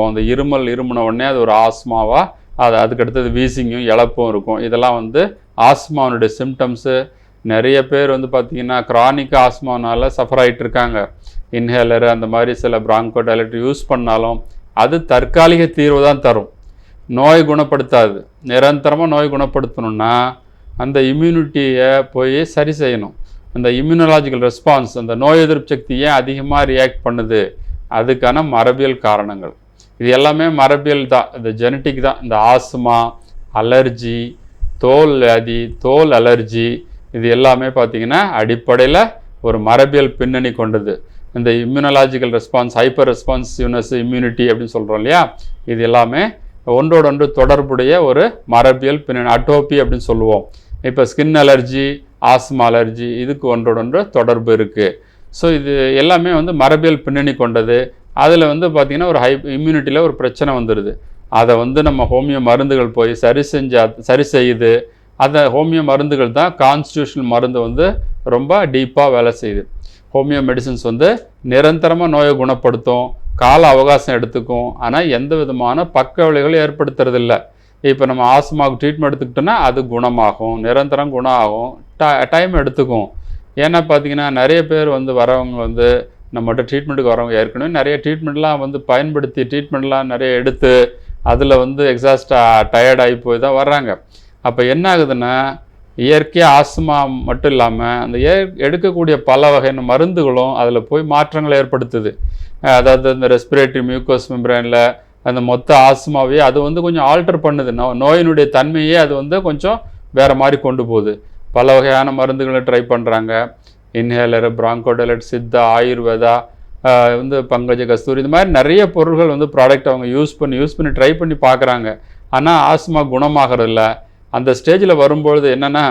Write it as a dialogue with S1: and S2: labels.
S1: அந்த இருமுன உடனே அது ஒரு ஆஸ்மாவாக அதுக்கடுத்தது வீசிங்கும் இழப்பும் இருக்கும். இதெல்லாம் வந்து ஆஸ்மானுடைய சிம்டம்ஸு. நிறைய பேர் வந்து பார்த்திங்கன்னா க்ரானிக் ஆஸ்மானால் சஃபர் ஆகிட்டு இருக்காங்க. இன்ஹேலரு அந்த மாதிரி சில பிராங்கோடைலட்டர் யூஸ் பண்ணாலும் அது தற்காலிக தீர்வு தான் தரும், நோய் குணப்படுத்தாது. நிரந்தரமாக நோய் குணப்படுத்தணுன்னா அந்த இம்யூனிட்டியை போய் சரி செய்யணும். அந்த இம்யூனலாஜிக்கல் ரெஸ்பான்ஸ், அந்த நோய் எதிர்ப்பு சக்தி ஏன் அதிகமாக ரியாக்ட் பண்ணுது, அதுக்கான மரபியல் காரணங்கள். இது எல்லாமே மரபியல் தான், இந்த ஜெனட்டிக் தான். இந்த ஆஸ்மா, அலர்ஜி, தோல் வியாதி, தோல் அலர்ஜி, இது எல்லாமே பார்த்திங்கன்னா அடிப்படையில் ஒரு மரபியல் பின்னணி கொண்டது. இந்த immunological response, hyper responsiveness, immunity அப்படின்னு சொல்கிறோம் இல்லையா, இது எல்லாமே ஒன்றோடொன்று தொடர்புடைய ஒரு மரபியல் பின்னணி. அட்டோப்பி அப்படின்னு சொல்லுவோம். இப்போ ஸ்கின் அலர்ஜி, ஆஸ்மா அலர்ஜி, இதுக்கு ஒன்றோடொன்று தொடர்பு இருக்குது. ஸோ இது எல்லாமே வந்து மரபியல் பின்னணி கொண்டது. அதில் வந்து பார்த்திங்கன்னா ஒரு இம்யூனிட்டியில் ஒரு பிரச்சனை வந்துடுது. அதை வந்து நம்ம ஹோமியோ மருந்துகள் போய் சரி செய்யுது. அந்த ஹோமியோ மருந்துகள் தான் கான்ஸ்டியூஷனல் மருந்து வந்து ரொம்ப டீப்பாக வேலை செய்யுது. ஹோமியோ மெடிசன்ஸ் வந்து நிரந்தரமாக நோயை குணப்படுத்தும், கால அவகாசம் எடுத்துக்கும், ஆனால் எந்த விதமான பக்க விளைவுகளும் ஏற்படுத்துறதில்ல. இப்போ நம்ம ஆஸ்மாவுக்கு ட்ரீட்மெண்ட் எடுத்துக்கிட்டோன்னா அது குணமாகும், நிரந்தரம் குணம் ஆகும், டைம் எடுத்துக்கும். ஏன்னா பார்த்திங்கன்னா நிறைய பேர் வந்து வரவங்க வந்து நம்மகிட்ட ட்ரீட்மெண்ட்டுக்கு வரவங்க ஏற்கனவே நிறைய ட்ரீட்மெண்ட்லாம் வந்து பயன்படுத்தி ட்ரீட்மெண்ட்லாம் நிறைய எடுத்து அதில் வந்து எக்ஸாஸ்டாக டயர்டாகி போய் தான் வர்றாங்க. அப்போ என்ன ஆகுதுன்னா, இயற்கையாக ஆஸ்மா மட்டும் இல்லாமல் அந்த எடுக்கக்கூடிய பல வகையான மருந்துகளும் அதில் போய் மாற்றங்களை ஏற்படுத்துது. அதாவது இந்த ரெஸ்பிரேட்டரி மியூக்கோஸ் மெம்பரேனில் அந்த மொத்த ஆஸ்மாவே அது வந்து கொஞ்சம் ஆல்டர் பண்ணுது. நோயினுடைய தன்மையே அது வந்து கொஞ்சம் வேறு மாதிரி கொண்டு போகுது. பல வகையான மருந்துகளை ட்ரை பண்ணுறாங்க. இன்ஹேலரு, பிராங்கோடைலட், சித்தா, ஆயுர்வேதா, வந்து பங்கஜ கஸ்தூரி, இது மாதிரி நிறைய பொருள்கள் வந்து ப்ராடக்ட் அவங்க யூஸ் பண்ணி ட்ரை பண்ணி பார்க்குறாங்க. ஆனால் ஆஸ்மா குணமாகறதில்ல. அந்த ஸ்டேஜில் வரும்பொழுது என்னென்னா